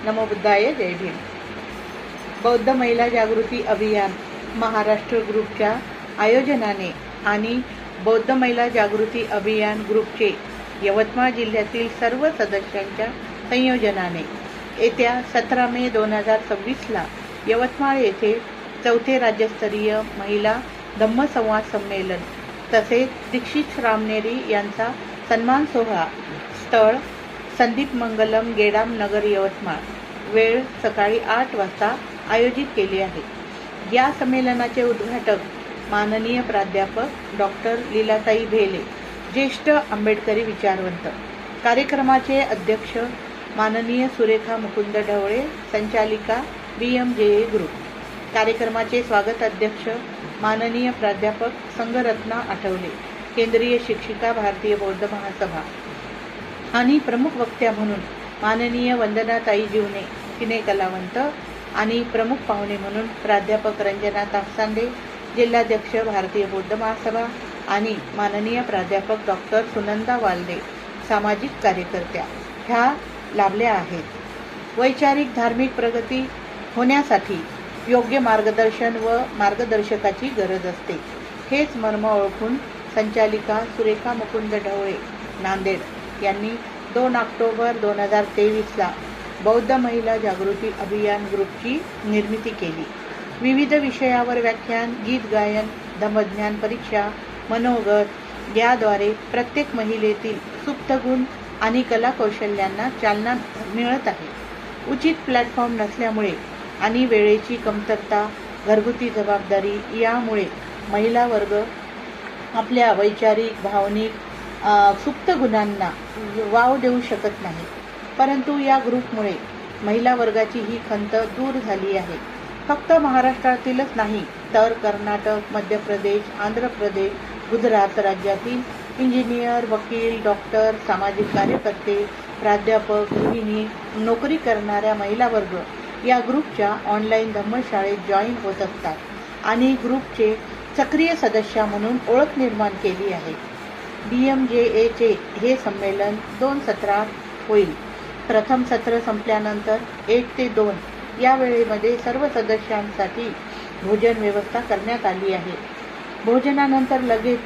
नमो बुद्धाय. जय भीम. बौद्ध महिला जागृती अभियान महाराष्ट्र ग्रुपच्या आयोजनाने आणि बौद्ध महिला जागृती अभियान ग्रुपचे यवतमाळ जिल्ह्यातील सर्व सदस्यांच्या संयोजनाने येत्या 17 मे 2026ला यवतमाळ येथे चौथे राज्यस्तरीय महिला धम्मसंवाद संमेलन तसेच दीक्षित रामनेरी यांचा सन्मान सोहळा स्थळ संदीप मंगलम गेडाम नगर यवतमाळ वेळ सकाळी 8 वाजता आयोजित केली आहे. या संमेलनाचे उद्घाटक माननीय प्राध्यापक डॉक्टर लीलाताई भेले, ज्येष्ठ आंबेडकरी विचारवंत. कार्यक्रमाचे अध्यक्ष माननीय सुरेखा मुकुंद ढवळे, संचालिका BMJA ग्रुप. कार्यक्रमाचे स्वागत अध्यक्ष माननीय प्राध्यापक संगरत्ना आठवले, केंद्रीय शिक्षिका भारतीय बौद्ध महासभा. आणि प्रमुख वक्त्या म्हणून माननीय वंदनाताई जीवने, सिने कलावंत. आणि प्रमुख पाहुणे म्हणून प्राध्यापक रंजना तापसांडे, जिल्हाध्यक्ष भारतीय बौद्ध महासभा. आणि माननीय प्राध्यापक डॉक्टर सुनंदा वालदे, सामाजिक कार्यकर्त्या ह्या लाभल्या आहेत. वैचारिक धार्मिक प्रगती होण्यासाठी योग्य मार्गदर्शन व मार्गदर्शकाची गरज असते. हेच मर्म ओळखून संचालिका सुरेखा मुकुंद ढवळे, नांदेड यांनी 2 ऑक्टोबर 2023ला बौद्ध महिला जागृती अभियान ग्रुपची निर्मिती केली. विविध विषयावर व्याख्यान, गीत गायन, धम्मज्ञान परीक्षा, मनोगत याद्वारे प्रत्येक महिलेतील सुप्त गुण आणि कला कौशल्यांना चालना मिळत आहे. उचित प्लॅटफॉर्म नसल्यामुळे आणि वेळेची कमतरता, घरगुती जबाबदारी यामुळे महिला वर्ग आपल्या वैचारिक, भावनिक, सुप्त गुणांना वाव देऊ शकत नाही. परंतु या ग्रुपमुळे महिला वर्गाची ही खंत दूर झाली आहे. फक्त महाराष्ट्रातीलच नाही तर कर्नाटक, मध्य प्रदेश, आंध्र प्रदेश, गुजरात राज्यातील इंजिनियर, वकील, डॉक्टर, सामाजिक कार्यकर्ते, प्राध्यापक, गृहिणी, नोकरी करणाऱ्या महिला वर्ग या ग्रुपच्या ऑनलाईन धम्मशाळेत जॉईन होत असतात आणि ग्रुपचे सक्रिय सदस्य म्हणून ओळख निर्माण केली आहे. BMJAचे हे संमेलन 2 सत्रात होईल. प्रथम सत्र संपल्यानंतर 1 ते 2 या वेळेमध्ये सर्व सदस्यांसाठी भोजन व्यवस्था करण्यात आली आहे. भोजनानंतर लगेच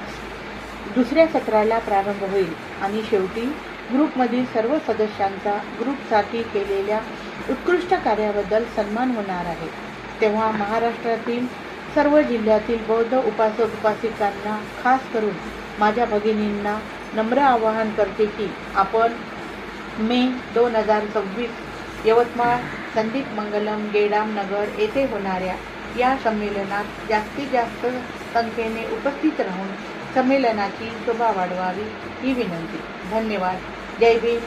दुसऱ्या सत्राला प्रारंभ होईल आणि शेवटी ग्रुपमधील सर्व सदस्यांचा ग्रुपसाठी केलेल्या उत्कृष्ट कार्याबद्दल सन्मान होणार आहे. तेव्हा महाराष्ट्रातील सर्व जिल्ह्यातील बौद्ध उपासक उपासिकांना, खास करून माझ्या भगिनींना नम्र आवाहन करते की आपण मे 2026 यवतमाळ संदीप मंगलम गेडाम नगर येथे होणाऱ्या या संमेलनात जास्तीत जास्त संख्येने उपस्थित राहून संमेलनाची शोभा वाढवावी ही विनंती. धन्यवाद. जय भीम.